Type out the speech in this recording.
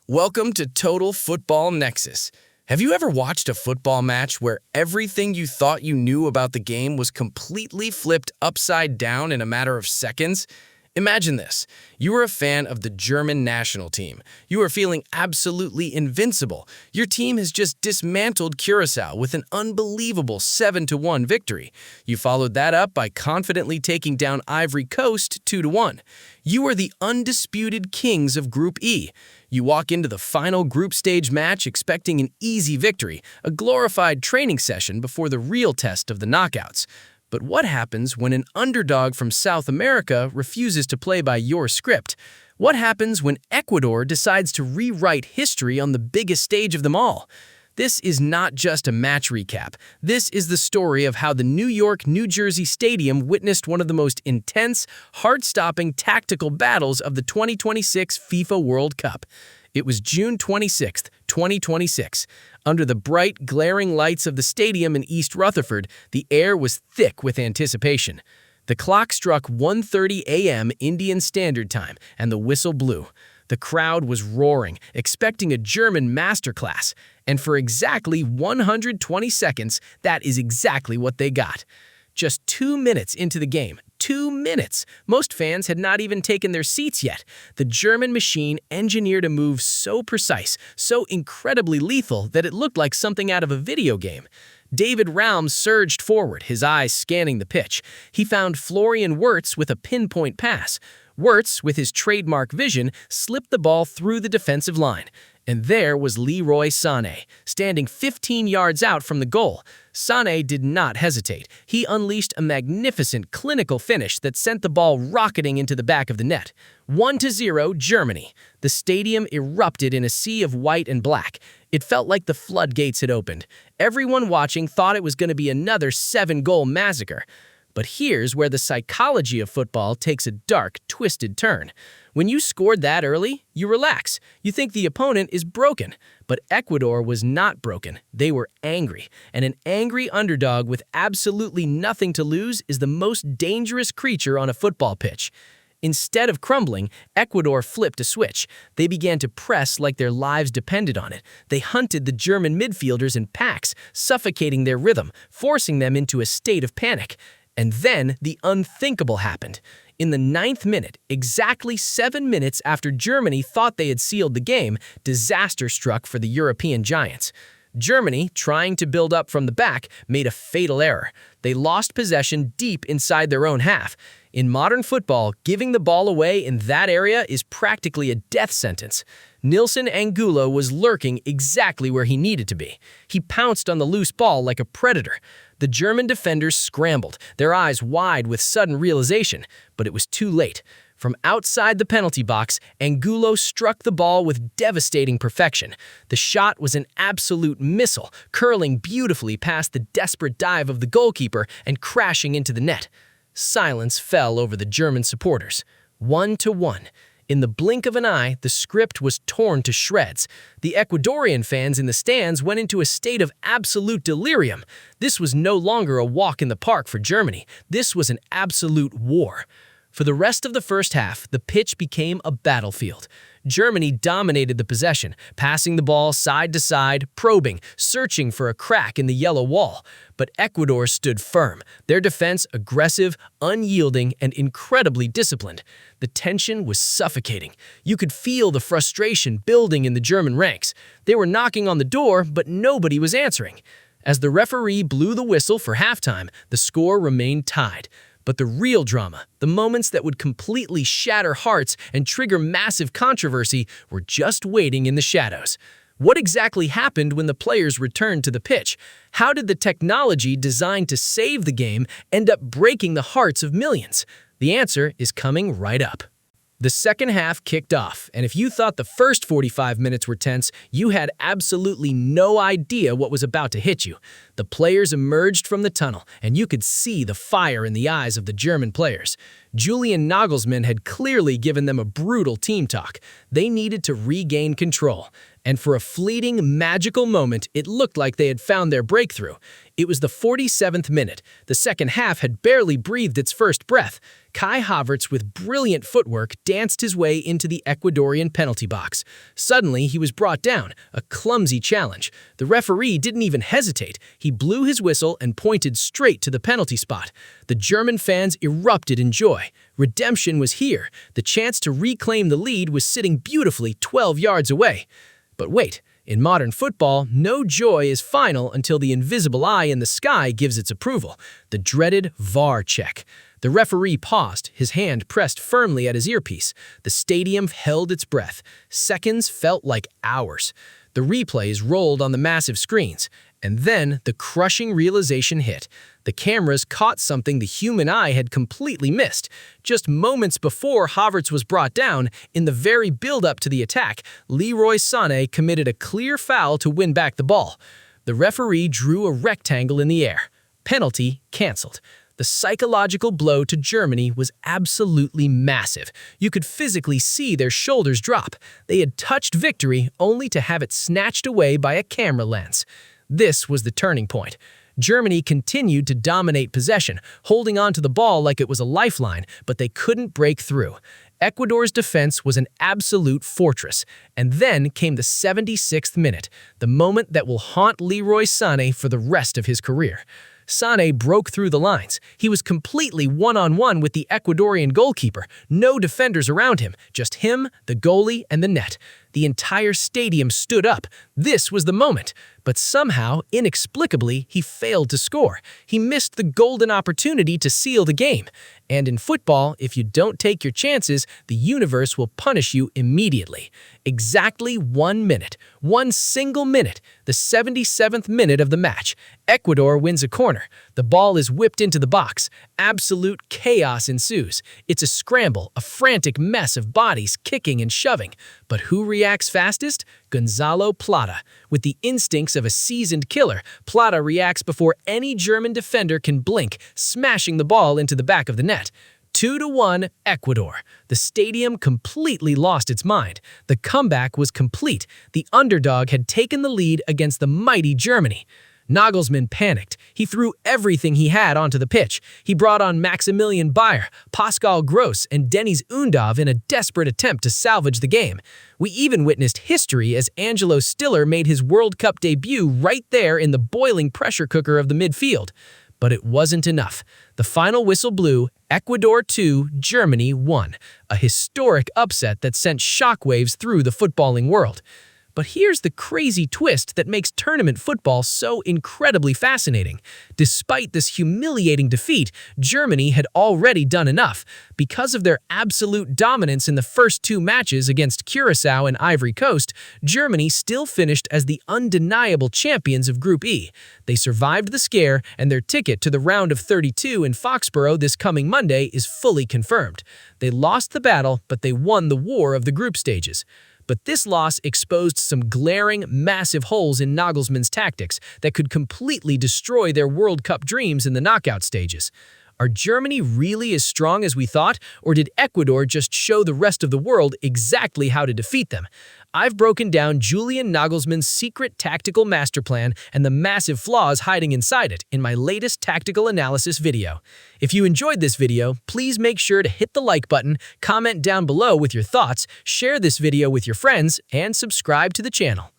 Welcome to Total Football Nexus. Have you ever watched a football match where everything you thought you knew about the game was completely flipped upside down in a matter of seconds? Imagine this. You are a fan of the German national team. You are feeling absolutely invincible. Your team has just dismantled Curacao with an unbelievable 7-1 victory. You followed that up by confidently taking down Ivory Coast 2-1. You are the undisputed kings of Group E. You walk into the final group stage match expecting an easy victory, a glorified training session before the real test of the knockouts. But what happens when an underdog from South America refuses to play by your script? What happens when Ecuador decides to rewrite history on the biggest stage of them all? This is not just a match recap. This is the story of how the New York-New Jersey Stadium witnessed one of the most intense, heart-stopping tactical battles of the 2026 FIFA World Cup. It was June 26, 2026. Under the bright, glaring lights of the stadium in East Rutherford, the air was thick with anticipation. The clock struck 1:30 a.m. Indian Standard Time, and the whistle blew. The crowd was roaring, expecting a German masterclass, and for exactly 120 seconds, that is exactly what they got. Just 2 minutes into the game, 2 minutes, most fans had not even taken their seats yet. The German machine engineered a move so precise, so incredibly lethal that it looked like something out of a video game. David Raum surged forward, his eyes scanning the pitch. He found Florian Wirtz with a pinpoint pass. Wirtz, with his trademark vision, slipped the ball through the defensive line. And there was Leroy Sane, standing 15 yards out from the goal. Sane did not hesitate. He unleashed a magnificent clinical finish that sent the ball rocketing into the back of the net. 1-0 Germany. The stadium erupted in a sea of white and black. It felt like the floodgates had opened. Everyone watching thought it was going to be another 7-goal massacre. But here's where the psychology of football takes a dark, twisted turn. When you scored that early, you relax. You think the opponent is broken. But Ecuador was not broken. They were angry. And an angry underdog with absolutely nothing to lose is the most dangerous creature on a football pitch. Instead of crumbling, Ecuador flipped a switch. They began to press like their lives depended on it. They hunted the German midfielders in packs, suffocating their rhythm, forcing them into a state of panic. And then the unthinkable happened. In the 9th minute, exactly 7 minutes after Germany thought they had sealed the game, disaster struck for the European giants. Germany, trying to build up from the back, made a fatal error. They lost possession deep inside their own half. In modern football, giving the ball away in that area is practically a death sentence. Nilson Angulo was lurking exactly where he needed to be. He pounced on the loose ball like a predator. The German defenders scrambled, their eyes wide with sudden realization, but it was too late. From outside the penalty box, Angulo struck the ball with devastating perfection. The shot was an absolute missile, curling beautifully past the desperate dive of the goalkeeper and crashing into the net. Silence fell over the German supporters. 1-1. In the blink of an eye, the script was torn to shreds. The Ecuadorian fans in the stands went into a state of absolute delirium. This was no longer a walk in the park for Germany. This was an absolute war. For the rest of the first half, the pitch became a battlefield. Germany dominated the possession, passing the ball side to side, probing, searching for a crack in the yellow wall. But Ecuador stood firm, their defense aggressive, unyielding, and incredibly disciplined. The tension was suffocating. You could feel the frustration building in the German ranks. They were knocking on the door, but nobody was answering. As the referee blew the whistle for halftime, the score remained tied. But the real drama, the moments that would completely shatter hearts and trigger massive controversy, were just waiting in the shadows. What exactly happened when the players returned to the pitch? How did the technology designed to save the game end up breaking the hearts of millions? The answer is coming right up. The second half kicked off, and if you thought the first 45 minutes were tense, you had absolutely no idea what was about to hit you. The players emerged from the tunnel, and you could see the fire in the eyes of the German players. Julian Nagelsmann had clearly given them a brutal team talk. They needed to regain control. And for a fleeting, magical moment, it looked like they had found their breakthrough. It was the 47th minute. The second half had barely breathed its first breath. Kai Havertz, with brilliant footwork, danced his way into the Ecuadorian penalty box. Suddenly, he was brought down, a clumsy challenge. The referee didn't even hesitate. He blew his whistle and pointed straight to the penalty spot. The German fans erupted in joy. Redemption was here. The chance to reclaim the lead was sitting beautifully 12 yards away. But wait, in modern football, no joy is final until the invisible eye in the sky gives its approval, the dreaded VAR check. The referee paused, his hand pressed firmly at his earpiece. The stadium held its breath. Seconds felt like hours. The replays rolled on the massive screens. And then the crushing realization hit. The cameras caught something the human eye had completely missed. Just moments before Havertz was brought down, in the very build-up to the attack, Leroy Sane committed a clear foul to win back the ball. The referee drew a rectangle in the air. Penalty canceled. The psychological blow to Germany was absolutely massive. You could physically see their shoulders drop. They had touched victory only to have it snatched away by a camera lens. This was the turning point. Germany continued to dominate possession, holding on to the ball like it was a lifeline, but they couldn't break through. Ecuador's defense was an absolute fortress. And then came the 76th minute, the moment that will haunt Leroy Sane for the rest of his career. Sane broke through the lines. He was completely one-on-one with the Ecuadorian goalkeeper. No defenders around him, just him, the goalie, and the net. The entire stadium stood up. This was the moment. But somehow, inexplicably, he failed to score. He missed the golden opportunity to seal the game. And in football, if you don't take your chances, the universe will punish you immediately. Exactly 1 minute. One single minute. The 77th minute of the match. Ecuador wins a corner. The ball is whipped into the box. Absolute chaos ensues. It's a scramble, a frantic mess of bodies kicking and shoving. But who reacts fastest? Gonzalo Plata. With the instincts of a seasoned killer, Plata reacts before any German defender can blink, smashing the ball into the back of the net. 2-1 Ecuador. The stadium completely lost its mind. The comeback was complete. The underdog had taken the lead against the mighty Germany. Nagelsmann panicked. He threw everything he had onto the pitch. He brought on Maximilian Bayer, Pascal Gross, and Dennis Undav in a desperate attempt to salvage the game. We even witnessed history as Angelo Stiller made his World Cup debut right there in the boiling pressure cooker of the midfield. But it wasn't enough. The final whistle blew, Ecuador 2, Germany 1. A historic upset that sent shockwaves through the footballing world. But here's the crazy twist that makes tournament football so incredibly fascinating. Despite this humiliating defeat, Germany had already done enough. Because of their absolute dominance in the first 2 matches against Curacao and Ivory Coast, Germany still finished as the undeniable champions of Group E. They survived the scare, and their ticket to the round of 32 in Foxborough this coming Monday is fully confirmed. They lost the battle, but they won the war of the group stages. But this loss exposed some glaring, massive holes in Nagelsmann's tactics that could completely destroy their World Cup dreams in the knockout stages. Are Germany really as strong as we thought, or did Ecuador just show the rest of the world exactly how to defeat them? I've broken down Julian Nagelsmann's secret tactical master plan and the massive flaws hiding inside it in my latest tactical analysis video. If you enjoyed this video, please make sure to hit the like button, comment down below with your thoughts, share this video with your friends, and subscribe to the channel.